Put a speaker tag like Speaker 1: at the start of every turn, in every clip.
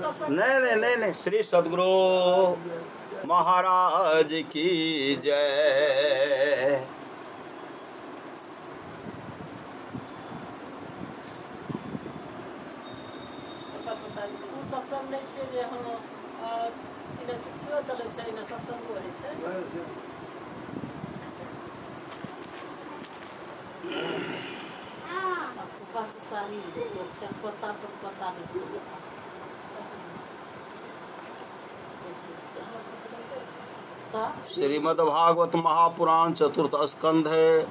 Speaker 1: नहीं, श्री सद्गुरु महाराज की जय। श्रीमद् भागवत महापुराण चतुर्थ स्कंध है।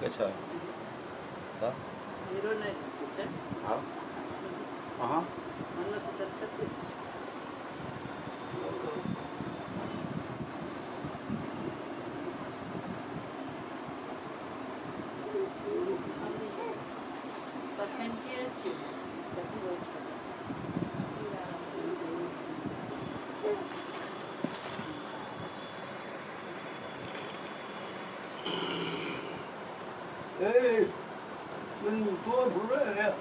Speaker 1: अच्छा हाँ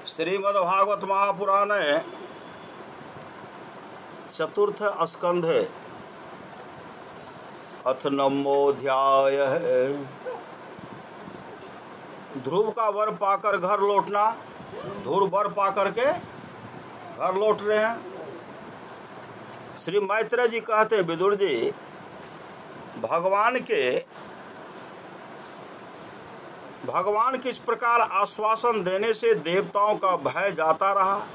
Speaker 1: श्रीमद् भागवत महापुराण चतुर्थ स्कंध अथ नवमोऽध्याय। ध्रुव का वर पाकर घर लौटना। ध्रुव वर पाकर के घर लौट रहे हैं। श्री मैत्रेय जी कहते विदुर जी, भगवान किस प्रकार आश्वासन देने से देवताओं का भय जाता रहा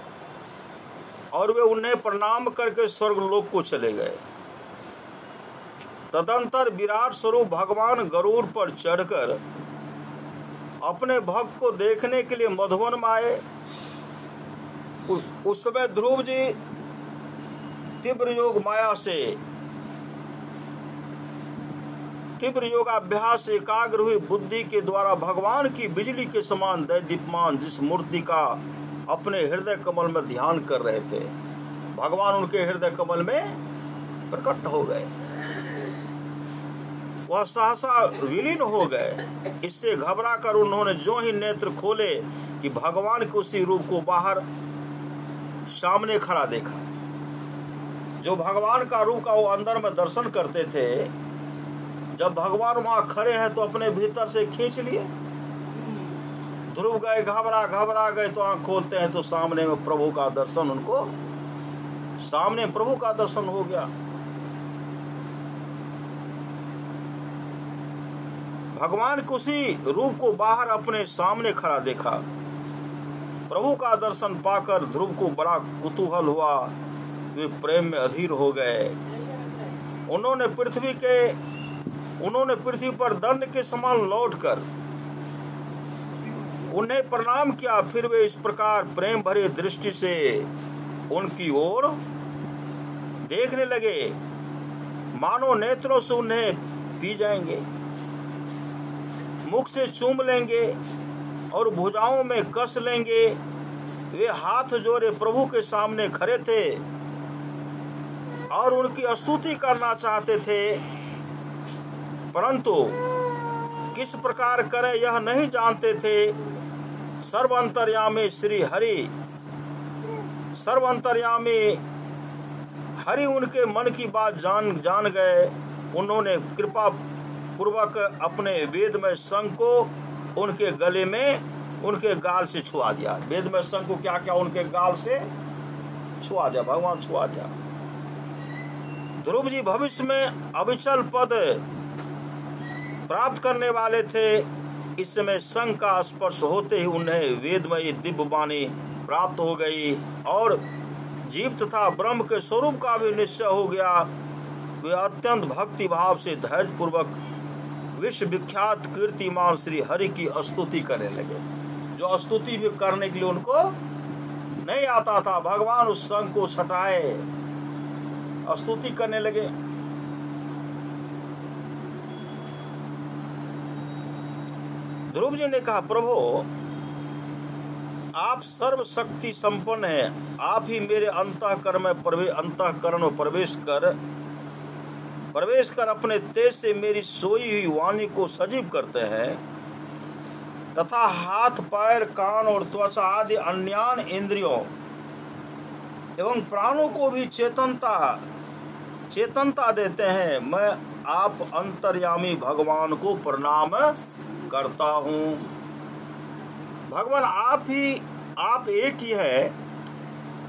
Speaker 1: और वे उन्हें प्रणाम करके स्वर्गलोक को चले गए। तदंतर विराट स्वरूप भगवान गरुड़ पर चढ़कर अपने भक्त को देखने के लिए मधुवन में आए। उस समय ध्रुव जी तीव्र योगाभ्यास एकाग्र हुई बुद्धि के द्वारा भगवान की बिजली के समान दैदीप्यमान जिस मूर्ति का अपने हृदय कमल में ध्यान कर रहे थे, भगवान उनके हृदय कमल में प्रकट हो गए। वह सहसा विलीन हो गए। इससे घबरा कर उन्होंने जो ही नेत्र खोले कि भगवान के उसी रूप को बाहर सामने खड़ा देखा। जो भगवान का रूप का वो अंदर में दर्शन करते थे, जब भगवान वहां खड़े हैं तो अपने भीतर से खींच लिए। ध्रुव गए, घबरा गए तो आंख खोलते हैं तो सामने में प्रभु का दर्शन, उनको सामने प्रभु का दर्शन हो गया। भगवान के उसी रूप को बाहर अपने सामने खड़ा देखा। प्रभु का दर्शन पाकर ध्रुव को बड़ा कुतूहल हुआ। वे प्रेम में अधीर हो गए। उन्होंने पृथ्वी पर दंड के समान लौटकर उन्हें प्रणाम किया। फिर वे इस प्रकार प्रेम भरी दृष्टि से उनकी ओर देखने लगे मानो नेत्रों से उन्हें पी जाएंगे, मुख से चूम लेंगे और भुजाओं में कस लेंगे। वे हाथ जोड़े प्रभु के सामने खड़े थे और उनकी स्तुति करना चाहते थे, परंतु किस प्रकार करें यह नहीं जानते थे। सर्वंतर्यामी हरि उनके मन की बात जान गए। उन्होंने कृपा पूर्वक अपने वेदमय शंख को उनके गले में उनके गाल से छुआ दिया। वेदमय शंख को क्या उनके गाल से छुआ दिया, भगवान छुआ दिया। ध्रुव जी भविष्य में अविचल पद प्राप्त करने वाले थे। इस समय शंख का स्पर्श होते ही उन्हें वेदमयी दिव्य वाणी प्राप्त हो गई और जीव तथा ब्रह्म के स्वरूप का भी निश्चय हो गया। वे अत्यंत भक्ति भाव से धैर्य पूर्वक विश्व विख्यात कीर्तिमान श्री हरि की स्तुति करने लगे। जो स्तुति भी करने के लिए उनको नहीं आता था, भगवान उस शंख को सटाए स्तुति करने लगे। ध्रुव जी ने कहा, प्रभु आप सर्वशक्ति संपन्न हैं, आप ही मेरे अंतःकरण में प्रवेश कर अपने तेज से मेरी सोई हुई वाणी को सजीव करते हैं तथा हाथ, पैर, कान और त्वचा आदि अन्यान इंद्रियों एवं प्राणों को भी चेतनता देते हैं। मैं आप अंतर्यामी भगवान को प्रणाम करता हूँ। भगवान आप एक ही है,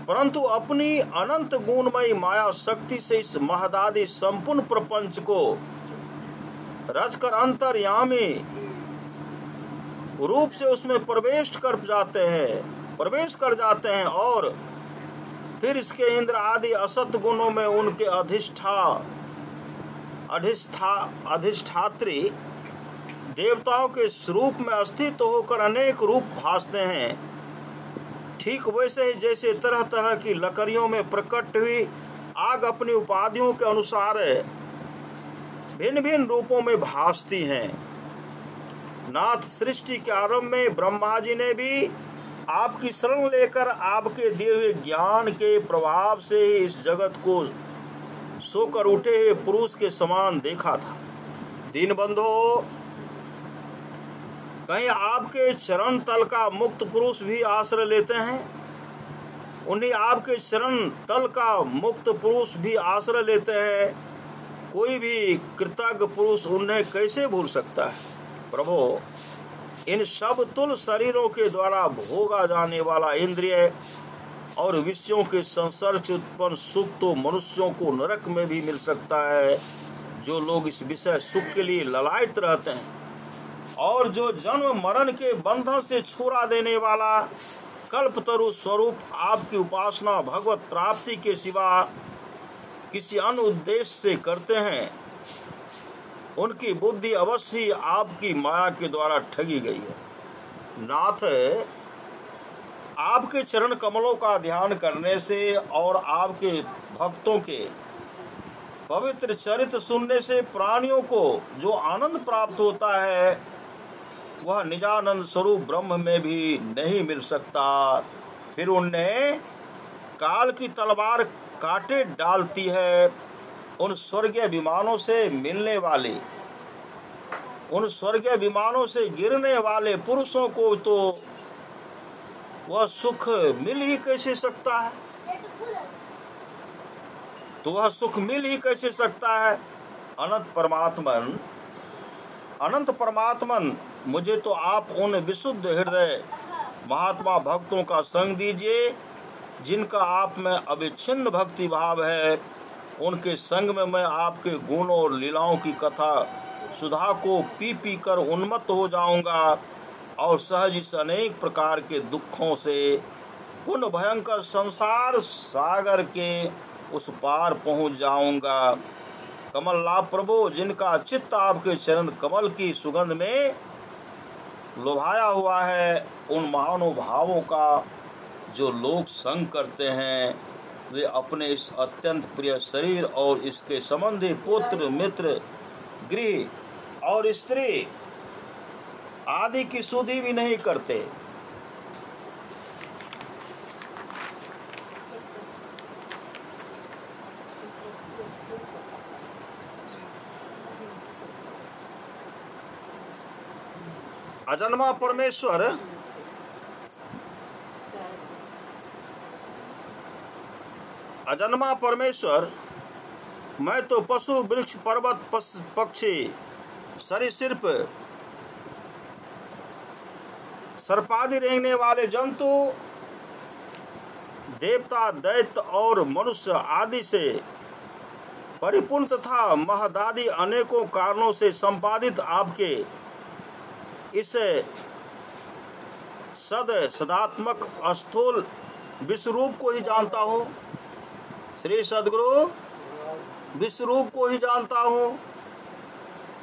Speaker 1: परंतु अपनी अनंत गुणमयी माया शक्ति से इस महदादि संपूर्ण प्रपंच को रचकर अंतर्यामी रूप से उसमें प्रवेश कर जाते हैं और फिर इसके इंद्र आदि असत गुणों में उनके अधिष्ठात्री देवताओं के स्वरूप में अस्तित्व होकर अनेक रूप भासते हैं। ठीक वैसे ही जैसे तरह तरह की लकड़ियों में प्रकट हुई आग अपनी उपाधियों के अनुसार भिन्न भिन्न रूपों में भासती हैं। नाथ, सृष्टि के आरंभ में ब्रह्मा जी ने भी आपकी शरण लेकर आपके दिव्य ज्ञान के प्रभाव से ही इस जगत को सोकर उठे हुए पुरुष के समान देखा था। दीनबंधो, कहीं आपके चरण तल का मुक्त पुरुष भी आश्रय लेते हैं? उन्हीं आपके चरण तल का मुक्त पुरुष भी आश्रय लेते हैं। कोई भी कृतज्ञ पुरुष उन्हें कैसे भूल सकता है? प्रभु, इन सब तुल शरीरों के द्वारा भोगा जाने वाला इंद्रिय और विषयों के संसर्ग से उत्पन्न सुख तो मनुष्यों को नरक में भी मिल सकता है। जो लोग इस विषय सुख के लिए ललायत रहते हैं और जो जन्म मरण के बंधन से छुड़ा देने वाला कल्पतरु स्वरूप आपकी उपासना भगवत प्राप्ति के सिवा किसी अन्य उद्देश्य से करते हैं, उनकी बुद्धि अवश्य आपकी माया के द्वारा ठगी गई है। नाथ, आपके चरण कमलों का ध्यान करने से और आपके भक्तों के पवित्र चरित्र सुनने से प्राणियों को जो आनंद प्राप्त होता है वह निजानंद स्वरूप ब्रह्म में भी नहीं मिल सकता। फिर उन्हें काल की तलवार काटे डालती है। उन स्वर्गीय विमानों से गिरने वाले पुरुषों को तो वह सुख मिल ही कैसे सकता है? अनंत परमात्मन, मुझे तो आप उन विशुद्ध हृदय महात्मा भक्तों का संग दीजिए जिनका आप में अविच्छिन्न भक्ति भाव है। उनके संग में मैं आपके गुणों और लीलाओं की कथा सुधा को पी कर उन्मत्त हो जाऊंगा और सहज इस अनेक प्रकार के दुखों से पुण्य भयंकर संसार सागर के उस पार पहुंच जाऊंगा। कमल लाभ प्रभु, जिनका चित्त आपके चरण कमल की सुगंध में लुभाया हुआ है, उन महानुभावों का जो लोग संग करते हैं वे अपने इस अत्यंत प्रिय शरीर और इसके संबंधी पुत्र, मित्र, गृह और स्त्री आदि की सुधि भी नहीं करते। अजन्मा परमेश्वर, मैं तो पशु, वृक्ष, पर्वत, पक्षी, सरीसृप, सर्पादि रेंगने वाले जंतु, देवता, दैत्य और मनुष्य आदि से परिपूर्ण तथा महदादि अनेकों कारणों से संपादित आपके इस सदात्मक स्थूल विश्वरूप को ही जानता हूँ। श्री सद्गुरु, विश्वरूप को ही जानता हूँ।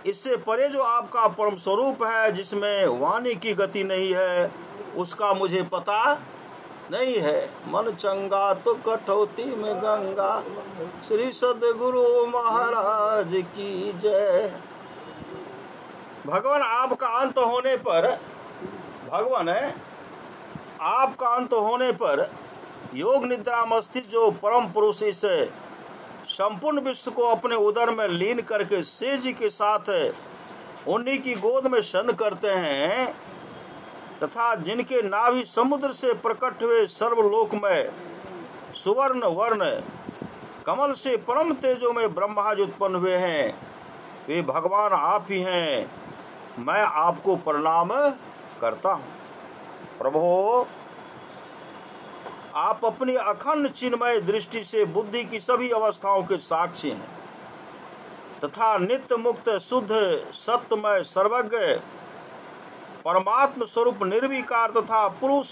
Speaker 1: इससे परे जो आपका परम स्वरूप है, जिसमें वाणी की गति नहीं है, उसका मुझे पता नहीं है। मन चंगा तो कठौती में गंगा। श्री सद्गुरु महाराज की जय। भगवान आपका अंत होने पर योग निद्रा में स्थित जो परम पुरुष इस संपूर्ण विश्व को अपने उदर में लीन करके शेष जी के साथ उन्हीं की गोद में शयन करते हैं तथा जिनके नाभि समुद्र से प्रकट हुए सर्वलोक में सुवर्ण वर्ण कमल से परम तेजो में ब्रह्माज उत्पन्न हुए हैं, वे भगवान आप ही हैं। मैं आपको प्रणाम करता हूँ। प्रभो, आप अपनी अखंड चिन्मय दृष्टि से बुद्धि की सभी अवस्थाओं के साक्षी हैं तथा नित्य मुक्त शुद्ध सत्यमय सर्वज्ञ परमात्म स्वरूप निर्विकार तथा पुरुष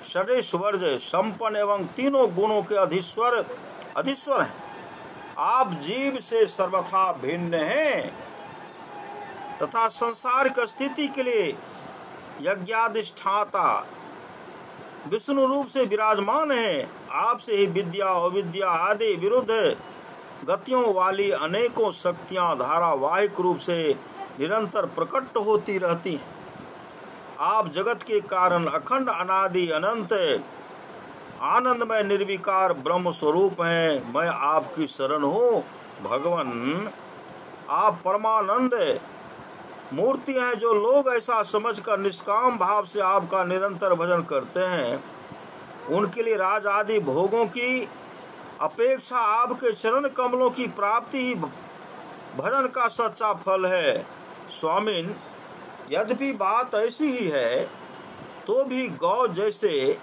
Speaker 1: षडेश्वर्ज संपन्न एवं तीनों गुणों के अधीश्वर हैं। आप जीव से सर्वथा भिन्न हैं तथा संसार की स्थिति के लिए यज्ञाधिष्ठाता विष्णु रूप से विराजमान है। आपसे ही विद्या अविद्या आदि विरुद्ध गतियों वाली अनेकों शक्तियां धारावाहिक रूप से निरंतर प्रकट होती रहती हैं। आप जगत के कारण अखंड अनादि अनंत आनंदमय निर्विकार ब्रह्म स्वरूप हैं। मैं आपकी शरण हूँ भगवान। आप परमानंद मूर्ति हैं। जो लोग ऐसा समझकर निष्काम भाव से आपका निरंतर भजन करते हैं उनके लिए राज आदि भोगों की अपेक्षा आपके चरण कमलों की प्राप्ति ही भजन का सच्चा फल है। स्वामिन, यद्यपि बात ऐसी ही है तो भी गौ जैसे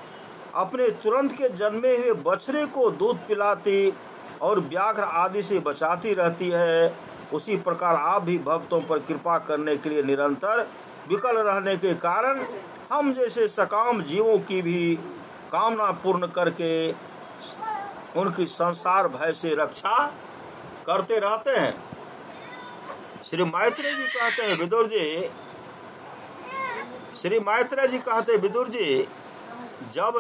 Speaker 1: अपने तुरंत के जन्मे हुए बछड़े को दूध पिलाती और व्याघ्र आदि से बचाती रहती है, उसी प्रकार आप भी भक्तों पर कृपा करने के लिए निरंतर विकल रहने के कारण हम जैसे सकाम जीवों की भी कामना पूर्ण करके उनकी संसार भय से रक्षा करते रहते हैं। श्री मैत्रेय जी कहते हैं विदुर जी, जब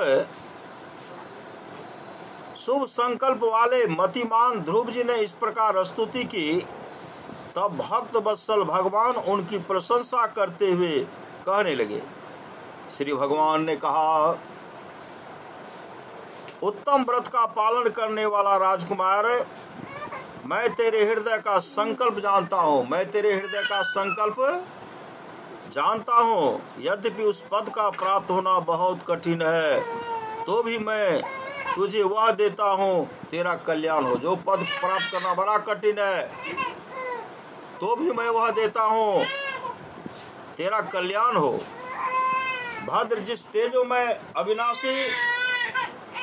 Speaker 1: शुभ संकल्प वाले मतिमान ध्रुव जी ने इस प्रकार स्तुति की तब भक्त वत्सल भगवान उनकी प्रशंसा करते हुए कहने लगे। श्री भगवान ने कहा, उत्तम व्रत का पालन करने वाला राजकुमार, मैं तेरे हृदय का संकल्प जानता हूँ। यद्यपि उस पद का प्राप्त होना बहुत कठिन है तो भी मैं तुझे वह देता हूँ, तेरा कल्याण हो। जो पद प्राप्त करना बड़ा कठिन है तो भी मैं वह देता हूँ, तेरा कल्याण हो। भद्र, जिस तेजो में अविनाशी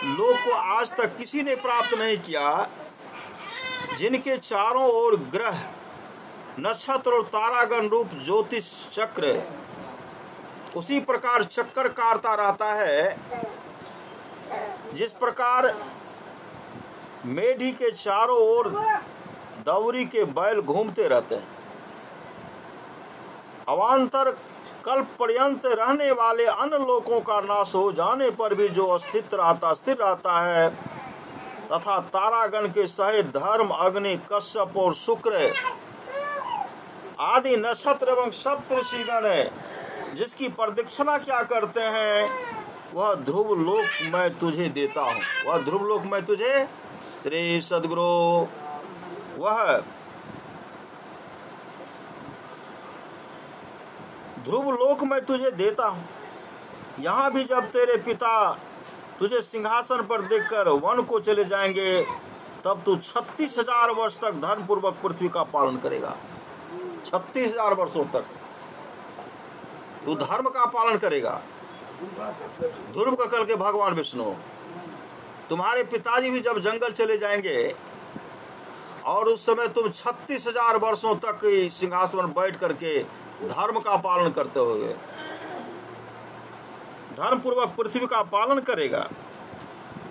Speaker 1: लोक को आज तक किसी ने प्राप्त नहीं किया, जिनके चारों ओर ग्रह नक्षत्र और तारागण रूप ज्योतिष चक्र उसी प्रकार चक्कर काटता रहता है जिस प्रकार मेढी के चारों ओर दौरी के बैल घूमते रहते हैं। अवान्तर कल्प पर्यंत रहने वाले अन्य लोकों का नाश हो जाने पर भी जो स्थिर रहता है तथा तारागण के सहित धर्म, अग्नि, कश्यप और शुक्र आदि नक्षत्र एवं सप्तऋषिगण जिसकी प्रदक्षिणा क्या करते हैं, वह ध्रुव लोक मैं तुझे देता हूँ। श्री सद्गुरु, वह ध्रुव लोक मैं तुझे देता हूँ। यहाँ भी जब तेरे पिता तुझे सिंहासन पर देखकर वन को चले जाएंगे तब तू 36,000 वर्ष तक धर्म पूर्वक पृथ्वी का पालन करेगा। 36,000 वर्षों तक तू धर्म का पालन करेगा। ध्रुव का कल के भगवान विष्णु, तुम्हारे पिताजी भी जब जंगल चले जाएंगे और उस समय तुम 36,000 वर्षों तक सिंहासन पर बैठ करके धर्म का पालन करते होगे, धर्म पूर्वक पृथ्वी का पालन करेगा।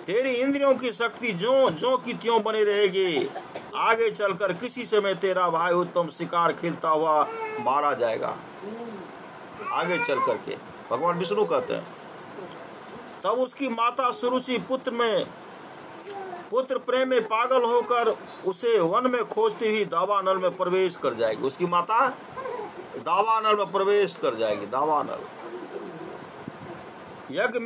Speaker 1: तेरी इंद्रियों की शक्ति जो की त्यों बनी रहेगी। आगे चलकर किसी समय तेरा भाई उत्तम शिकार खेलता हुआ मारा जाएगा। आगे चल करके भगवान विष्णु कहते हैं, तब उसकी माता सुरुचि पुत्र प्रेम में पागल होकर उसे वन में खोजती हुई दावानल में प्रवेश कर जाएगी। उसकी माता दावानल में प्रवेश कर जाएगी। दावानल यज्ञ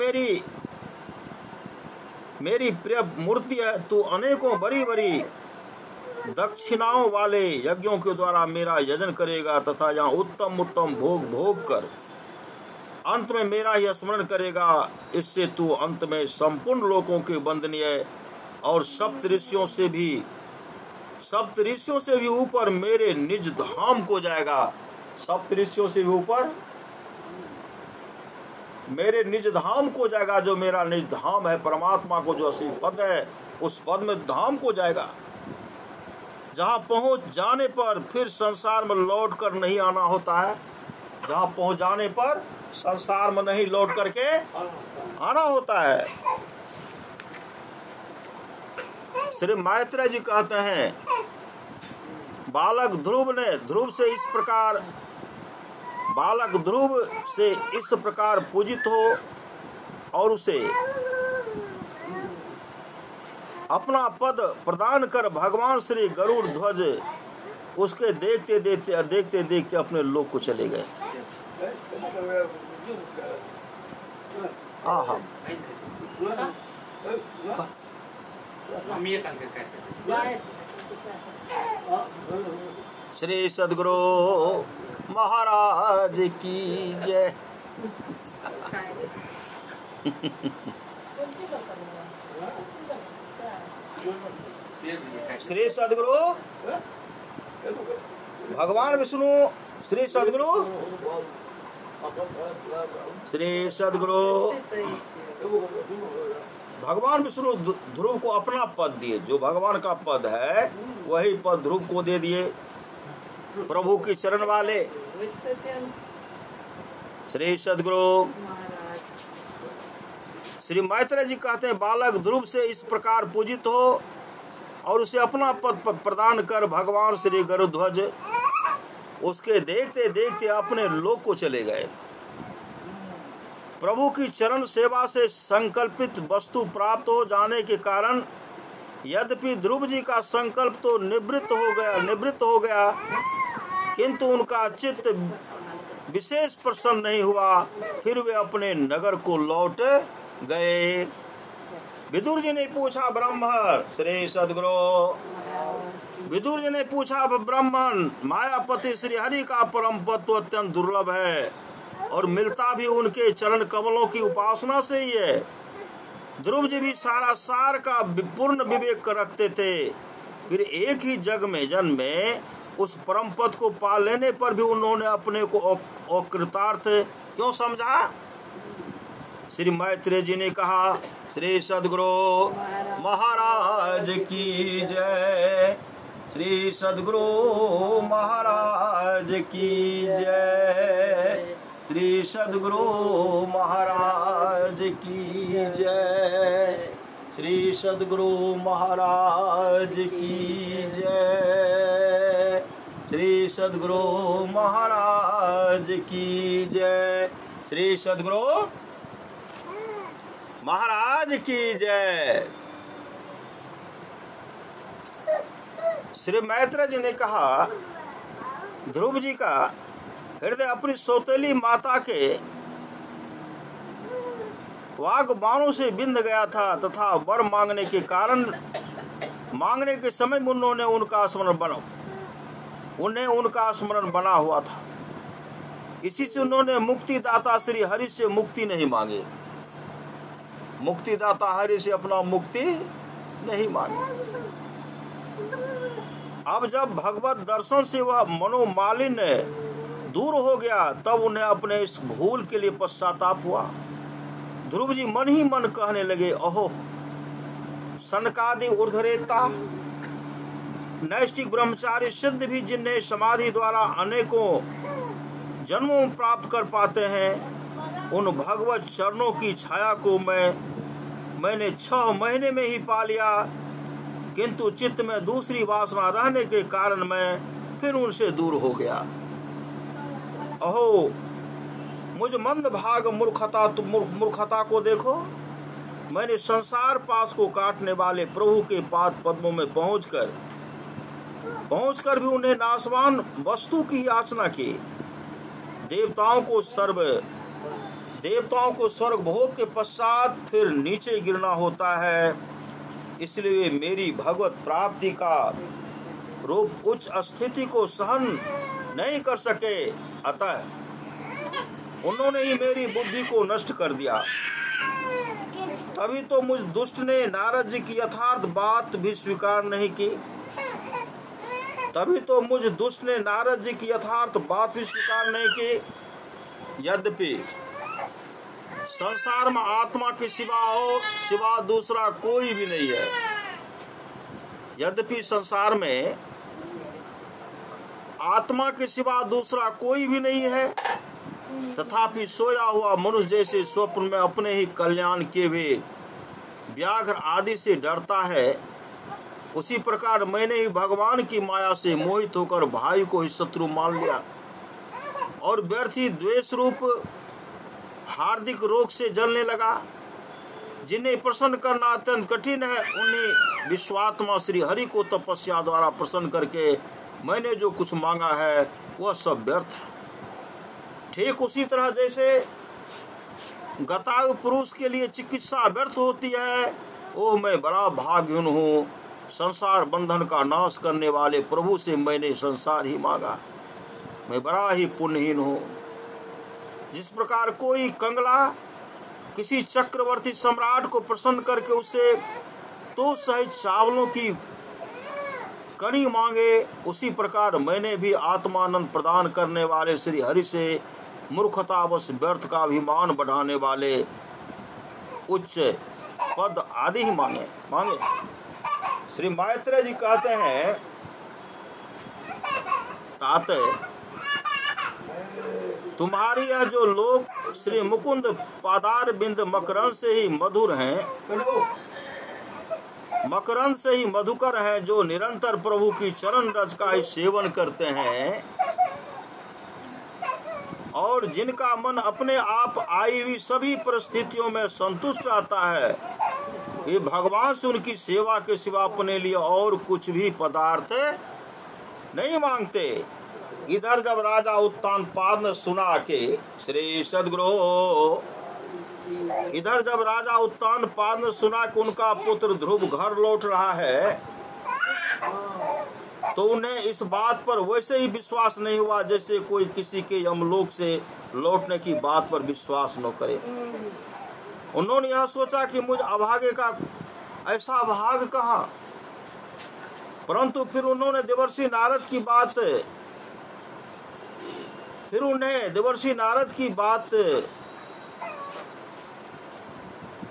Speaker 1: मेरी प्रिय मूर्ति है। तू अनेकों बड़ी बड़ी दक्षिणाओं वाले यज्ञों के द्वारा मेरा यजन करेगा तथा यहाँ उत्तम उत्तम भोग कर अंत में मेरा यह स्मरण करेगा। इससे तू अंत में संपूर्ण लोकों के वंदनीय और सप्त ऋषियों से भी ऊपर मेरे निज धाम को जाएगा। सप्त ऋषियों से भी ऊपर मेरे निज धाम को जाएगा। जो मेरा निज धाम है, परमात्मा को जो असीम पद है, उस पद में धाम को जाएगा, जहां पहुंच जाने पर फिर संसार में लौट कर नहीं आना होता है। जहां पहुंच जाने पर संसार में नहीं लौट करके आना होता है। श्री मैत्रेय जी कहते हैं, बालक ध्रुव से इस प्रकार पूजित हो और उसे अपना पद प्रदान कर भगवान श्री गरुड़ ध्वज उसके देखते देखते अपने लोक को चले गए। श्री सद्गुरु महाराज की जय। श्री सद्गुरु भगवान विष्णु, श्री सद्गुरु भगवान विष्णु ध्रुव को अपना पद दिए। जो भगवान का पद है वही पद ध्रुव को दे दिए। प्रभु की चरण वाले श्री सद्गुरु। श्री मैत्रेय जी कहते हैं, बालक ध्रुव से इस प्रकार पूजित हो और उसे अपना पद प्रदान कर भगवान श्री गरुड़ध्वज उसके देखते देखते अपने लोक को चले गए। प्रभु की चरण सेवा से संकल्पित वस्तु प्राप्त हो जाने के कारण यद्यपि ध्रुव जी का संकल्प तो निवृत्त हो गया, किंतु उनका चित्त विशेष प्रसन्न नहीं हुआ। फिर वे अपने नगर को लौट गए। विदुर जी ने पूछा, ब्राह्मण श्री सद्गुरु विदुर जी ने पूछा, ब्राह्मण मायापति श्री हरि का परम पद तो अत्यंत दुर्लभ है और मिलता भी उनके चरण कमलों की उपासना से ही है। ध्रुव जी भी सार का पूर्ण विवेक रखते थे, फिर एक ही जन्म में उस परम पद को पा लेने पर भी उन्होंने अपने को अकृतार्थ क्यों समझा। श्री मैत्रेय जी ने कहा, श्री सद्गुरु महाराज की जय। श्री सद्गुरु महाराज की जय। श्री सद्गुरु महाराज की जय। श्री सद्गुरु महाराज की जय। श्री सद्गुरु महाराज की जय। श्री सद्गुरु महाराज की जय। श्री मैत्रेय जी ने कहा, ध्रुव जी का हृदय अपनी सौतेली माता के वाग बाणों से बिंद गया था तथा वर मांगने के समय में उन्हें उनका स्मरण बना हुआ था। इसी से उन्होंने मुक्तिदाता श्री हरि से मुक्ति नहीं मांगे। मुक्तिदाता हरि से अपना मुक्ति नहीं मांगे। अब जब भगवत दर्शन से वह मनोमालिन्य दूर हो गया तब उन्हें अपने इस भूल के लिए पश्चाताप हुआ। ध्रुव जी मन ही मन कहने लगे, अहो सनकादि ऊर्ध्वरेता नैष्ठिक ब्रह्मचारी सिद्ध भी जिन्हें समाधि द्वारा अनेकों जन्मों में प्राप्त कर पाते हैं, उन भगवत चरणों की छाया को मैंने 6 महीने में ही पा लिया, किंतु चित्त में दूसरी वासना रहने के कारण मैं फिर उनसे दूर हो गया। अहो मुझ मंद भाग मूर्खता को देखो। मैंने संसार पास को काटने वाले प्रभु के पाद पद्मों में पहुंचकर भी उन्हें नाशवान वस्तु की याचना की। देवताओं को स्वर्ग भोग के पश्चात फिर नीचे गिरना होता है, इसलिए वे मेरी भगवत प्राप्ति का रूप उच्च स्थिति को सहन नहीं कर सके, अतः उन्होंने ही मेरी बुद्धि को नष्ट कर दिया। तभी तो मुझ दुष्ट ने नारद जी की यथार्थ बात भी स्वीकार नहीं की। यद्यपि संसार में आत्मा के सिवा दूसरा कोई भी नहीं है। यद्यपि संसार में आत्मा के सिवा दूसरा कोई भी नहीं है, तथापि सोया हुआ मनुष्य जैसे स्वप्न में अपने ही कल्याण के हुए व्याघ्र आदि से डरता है, उसी प्रकार मैंने ही भगवान की माया से मोहित होकर भाई को ही शत्रु मान लिया और व्यर्थी द्वेष रूप हार्दिक रोग से जलने लगा। जिन्हें प्रसन्न करना अत्यंत कठिन है, उन्हें विश्वात्मा श्री हरि को तपस्या द्वारा प्रसन्न करके मैंने जो कुछ मांगा है वह सब व्यर्थ है। ठीक उसी तरह जैसे गतायु पुरुष के लिए चिकित्सा व्यर्थ होती है, ओह मैं बड़ा भाग्यहीन हूँ, संसार बंधन का नाश करने वाले प्रभु से मैंने संसार ही मांगा, मैं बड़ा ही पुण्यहीन हूँ। जिस प्रकार कोई कंगला किसी चक्रवर्ती सम्राट को प्रसन्न करके उससे तो सहित चावलों की कणी मांगे, उसी प्रकार मैंने भी आत्मानंद प्रदान करने वाले श्री हरि से मूर्खतावश व्यर्थ का अभिमान बढ़ाने वाले उच्च पद आदि ही मांगे। श्री मैत्रेय जी कहते हैं, तात तुम्हारी यह जो लोग श्री मुकुंद पादार बिंद मकरंद से ही मधुर हैं, मकरंद से ही मधुकर हैं, जो निरंतर प्रभु की चरण रज का ही सेवन करते हैं और जिनका मन अपने आप आई हुई सभी परिस्थितियों में संतुष्ट रहता है, ये भगवान से उनकी सेवा के सिवा अपने लिए और कुछ भी पदार्थ नहीं मांगते। इधर जब राजा उत्तानपाद ने सुना कि श्री सद्गुरु, इधर जब राजा उत्तानपाद ने सुना कि उनका पुत्र ध्रुव घर लौट रहा है, तो उन्हें इस बात पर वैसे ही विश्वास नहीं हुआ जैसे कोई किसी के यमलोक से लौटने की बात पर विश्वास न करे। उन्होंने यह सोचा कि मुझ अभागे का ऐसा भाग कहाँ, परंतु फिर उन्हें देवर्षि नारद की बात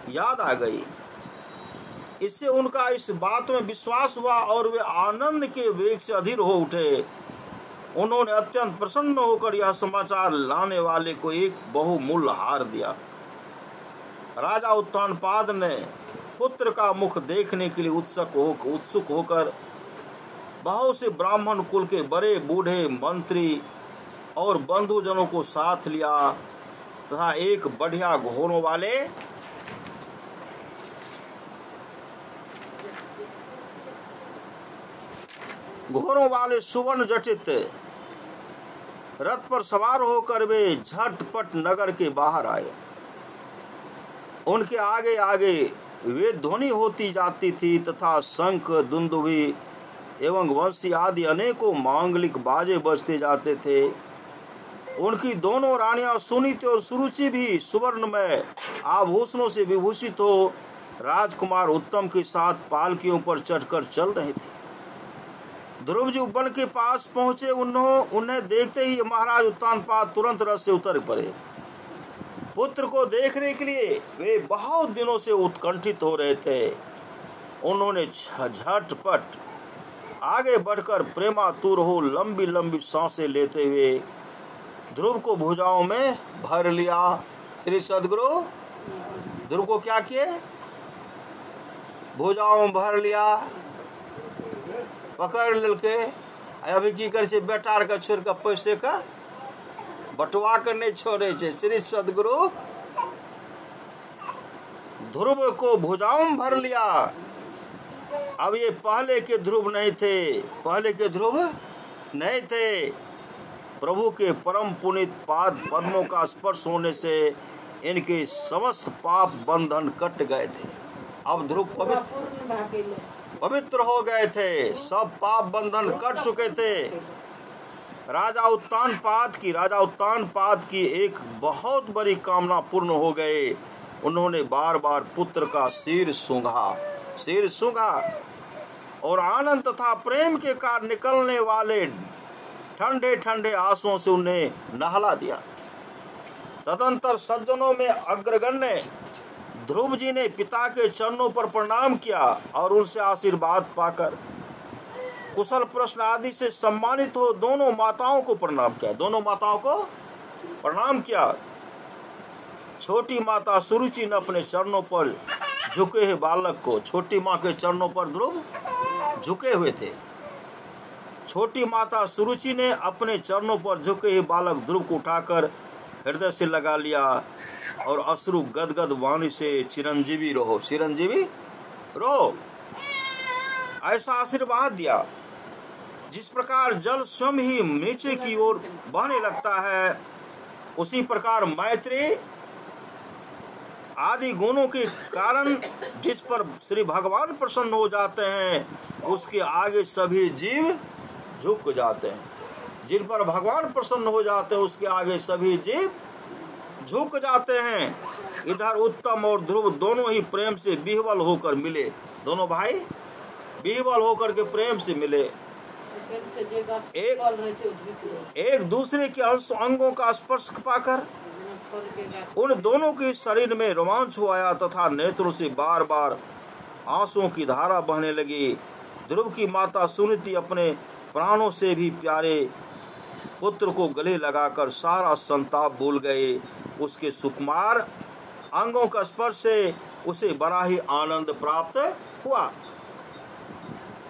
Speaker 1: याद आ गई। इससे उनका इस बात में विश्वास हुआ और वे आनंद के वेग से अधीर हो उठे। उन्होंने अत्यंत प्रसन्न होकर यह समाचार लाने वाले को एक बहुमूल्य हार दिया। राजा उत्तानपाद ने पुत्र का मुख देखने के लिए उत्सुक होकर बहुत से ब्राह्मण कुल के बड़े बूढ़े मंत्री और बंधुजनों को साथ लिया तथा एक बढ़िया घोड़ों वाले सुवर्ण जटित रथ पर सवार होकर वे झटपट नगर के बाहर आए। उनके आगे आगे वे ध्वनि होती जाती थी तथा शंख, दुंदुभी एवं वंशी आदि अनेकों मांगलिक बाजे बजते जाते थे। उनकी दोनों रानियां सुनीति और सुरुचि भी सुवर्णमय आभूषणों से विभूषित हो राजकुमार उत्तम के साथ पालकियों पर चढ़कर चल रहे थे। ध्रुव जी वन के पास पहुंचे। उन्हें देखते ही महाराज उत्तानपाद तुरंत रथ से उतर पड़े। पुत्र को देखने के लिए वे बहुत दिनों से उत्कंठित हो रहे थे। उन्होंने झटपट आगे बढ़कर प्रेमातुर हो लंबी लंबी सांसें लेते हुए ध्रुव को भुजाओं में भर लिया। श्री सद्गुरु ध्रुव को क्या किए? भुजाओं में भर लिया, पकड़ लेके। अभी की करे बेटार का छोड़ का पैसे का बटवा कर नहीं छोड़े। श्री सद्गुरु ध्रुव को भुजाओं में भर लिया। अब ये पहले के ध्रुव नहीं थे, प्रभु के परम पुनीत पाद पद्मों का स्पर्श होने से इनके समस्त पाप बंधन कट गए थे। अब ध्रुव पवित्र हो गए थे, सब पाप बंधन कट चुके थे। राजा उत्तानपाद की एक बहुत बड़ी कामना पूर्ण हो गए। उन्होंने बार बार पुत्र का सिर सूंघा और आनंद तथा प्रेम के कारण निकलने वाले ठंडे ठंडे आंसुओं से उन्हें नहला दिया। तदंतर सज्जनों में अग्रगण्य ध्रुव जी ने पिता के चरणों पर प्रणाम किया और उनसे आशीर्वाद पाकर कुशल प्रश्न आदि से सम्मानित हो दोनों माताओं को प्रणाम किया। छोटी माता सुरुचि ने अपने चरणों पर झुके हुए बालक को, छोटी माँ के चरणों पर ध्रुव झुके हुए थे। छोटी माता सुरुचि ने अपने चरणों पर झुके हुए बालक ध्रुव को उठाकर हृदय से लगा लिया और अश्रु गदगद वाणी से चिरंजीवी रहो ऐसा आशीर्वाद दिया। जिस प्रकार जल स्वयं ही नीचे की ओर बहने लगता है, उसी प्रकार मैत्री आदि गुणों के कारण जिस पर श्री भगवान प्रसन्न हो जाते हैं, उसके आगे सभी जीव झुक जाते हैं। जिन पर भगवान प्रसन्न हो जाते हैं, उसके आगे सभी जीव झुक जाते हैं। इधर उत्तम और ध्रुव दोनों ही प्रेम से विह्वल होकर मिले। दोनों भाई विह्वल होकर के प्रेम से मिले। एक दूसरे के अंगों का स्पर्श पाकर उन दोनों के शरीर में रोमांच हो आया तथा नेत्रों से बार बार आंसुओं की धारा बहने लगी। ध्रुव की माता सुनीति अपने प्राणों से भी प्यारे पुत्र को गले लगाकर सारा संताप भूल गए। उसके सुकुमार अंगों का स्पर्श से उसे बड़ा ही आनंद प्राप्त हुआ।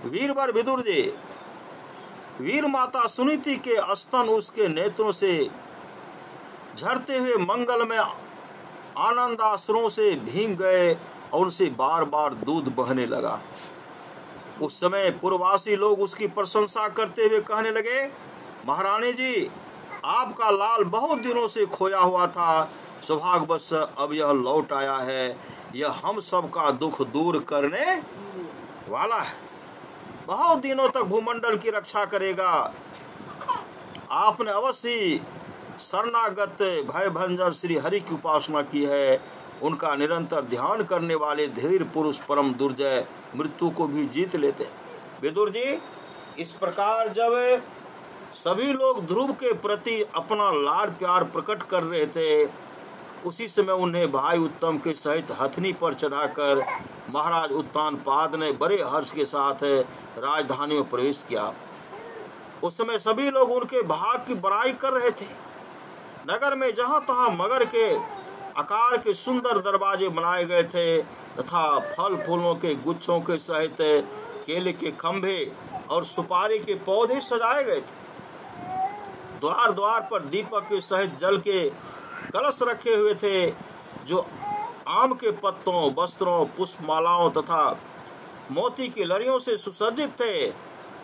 Speaker 1: वीरवर विदुर जी, वीर माता सुनीति के स्तन उसके नेत्रों से झरते हुए मंगल में आनंद आश्रुओं से भीग गए और उनसे बार बार दूध बहने लगा। उस समय पूर्ववासी लोग उसकी प्रशंसा करते हुए कहने लगे, महारानी जी, आपका लाल बहुत दिनों से खोया हुआ था, सौभाग्यवश अब यह लौट आया है। यह हम सब का दुख दूर करने वाला है, बहुत दिनों तक भूमंडल की रक्षा करेगा। आपने अवश्य शरणागत भयभंजन श्री हरि की उपासना की है। उनका निरंतर ध्यान करने वाले धीर पुरुष परम दुर्जय मृत्यु को भी जीत लेते। विदुर जी, इस प्रकार जब सभी लोग ध्रुव के प्रति अपना लाड प्यार प्रकट कर रहे थे, उसी समय उन्हें भाई उत्तम के सहित हथनी पर चढ़ाकर महाराज उत्तानपाद ने बड़े हर्ष के साथ राजधानी में प्रवेश किया। उस समय सभी लोग उनके भाग की बड़ाई कर रहे थे। नगर में जहां तहां मगर के आकार के सुंदर दरवाजे बनाए गए थे तथा फल फूलों के गुच्छों के सहित केले के खंभे और सुपारी के पौधे सजाए गए थे। द्वार द्वार पर दीपक के सहित जल के कलश रखे हुए थे, जो आम के पत्तों, वस्त्रों, पुष्पमालाओं तथा मोती की लड़ियों से सुसज्जित थे।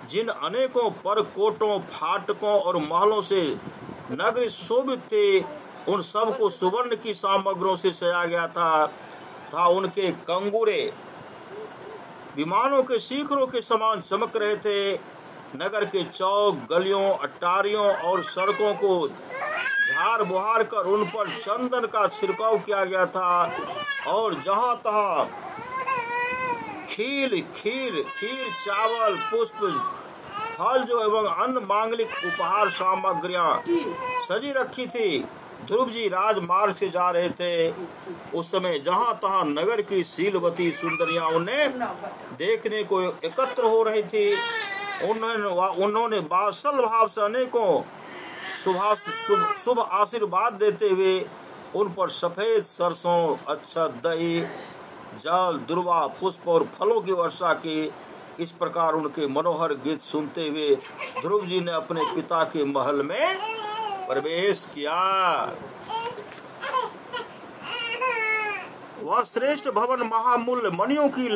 Speaker 1: जिन अनेकों परकोटों, फाटकों और महलों से नगरी शोभित थे, उन सब को सुवर्ण की सामग्रियों से सजाया गया था। उनके कंगूरे विमानों के शिखरों के समान चमक रहे थे। नगर के चौक, गलियों, अट्टारियों और सड़कों को झाड़ बुहार कर उन पर चंदन का छिड़काव किया गया था और जहां तहां खीर, चावल, पुष्प, फल जो एवं अन्य मांगलिक उपहार सामग्रियां सजी रखी थी। ध्रुव जी राजमार्ग से जा रहे थे। उस समय जहां तहां नगर की शीलवती सुंदरियां उन्हें देखने को एकत्र हो रही थी। उन्होंने बात्सल भाव से अनेकों शुभ आशीर्वाद देते हुए उन पर सफेद सरसों, अक्षत, दही, जल, दुर्वा, पुष्प और फलों की वर्षा की। इस प्रकार उनके मनोहर गीत सुनते हुए ध्रुव जी ने अपने पिता के महल में प्रवेश किया। वह श्रेष्ठ भवन महामूल्य मणियों की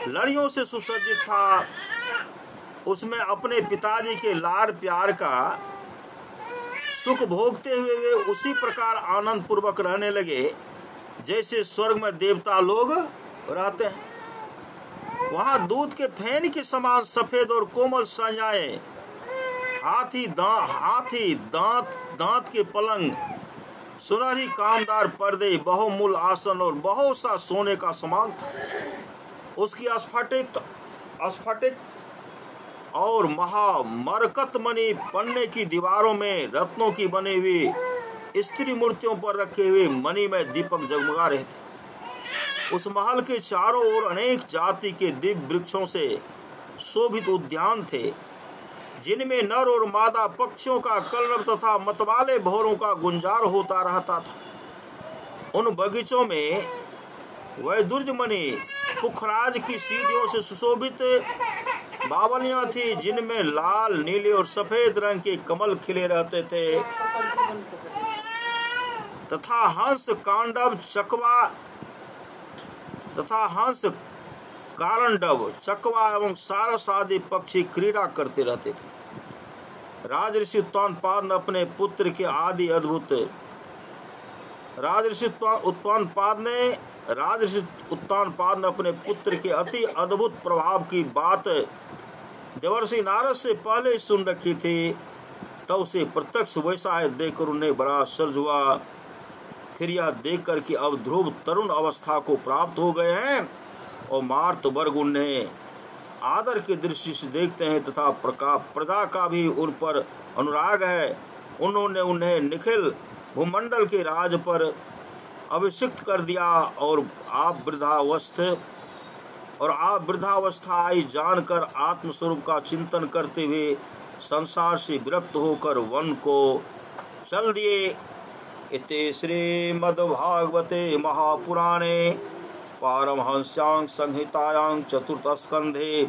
Speaker 1: लड़ियों से सुसज्जित था। उसमें अपने पिताजी के लाड प्यार का सुख भोगते हुए वे उसी प्रकार आनंद पूर्वक रहने लगे जैसे स्वर्ग में देवता लोग रहते हैं। वहां दूध के फेन के समान सफेद और कोमल सजाएं, हाथी दांत के पलंग, सुनहरी कामदार पर्दे, बहुमूल आसन और बहुत सा सोने का सामान था। उसकी स्फटिक और महामरकत मणि पन्ने की दीवारों में रत्नों की बनी हुई स्त्री मूर्तियों पर रखे हुए मणि में दीपक जगमगा रहे थे। उस महल के चारों ओर अनेक जाति के दिव्य वृक्षों से शोभित उद्यान थे, जिनमें नर और मादा पक्षियों का कलरव तथा मतवाले भौरों का गुंजार होता रहता था। उन बगीचों में वैदुर्य मणि पुखराज की सीढ़ियों से सुशोभित बावलियां थी, जिनमें लाल, नीले और सफेद रंग के कमल खिले रहते थे तथा हंस कारंडव, चकवा एवं सारस आदि पक्षी क्रीड़ा करते रहते थे। राजऋषि उत्तानपाद ने अपने पुत्र के आदि अद्भुत राजऋषि उत्तानपाद ने अपने पुत्र के अति अद्भुत प्रभाव की बात देवर्षि नारद से पहले ही सुन रखी थी। तब उसे प्रत्यक्ष वैसा है देखकर उन्हें बड़ा आश्चर्य हुआ। फिर यह देखकर कि अब ध्रुव तरुण अवस्था को प्राप्त हो गए हैं और मार्त वर्ग उन्हें आदर की दृष्टि से देखते हैं तथा प्रजा का भी उन पर अनुराग है, उन्होंने उन्हें निखिल भूमंडल के राज पर अभिषिक्त कर दिया और आप वृद्धावस्था आई जानकर आत्मस्वरूप का चिंतन करते हुए संसार से विरक्त होकर वन को चल दिए। इति श्रीमद्भागवते महापुराणे पारमहंस्यां संहितायां चतुर्थस्कंधे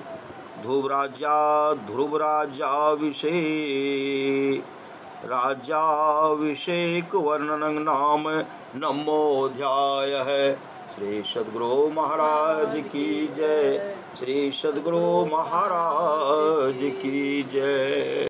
Speaker 1: राज्याभिषेक वर्णनं नाम नमोऽध्यायः। श्री सद्गुरु महाराज की जय। श्री सद्गुरु महाराज की जय।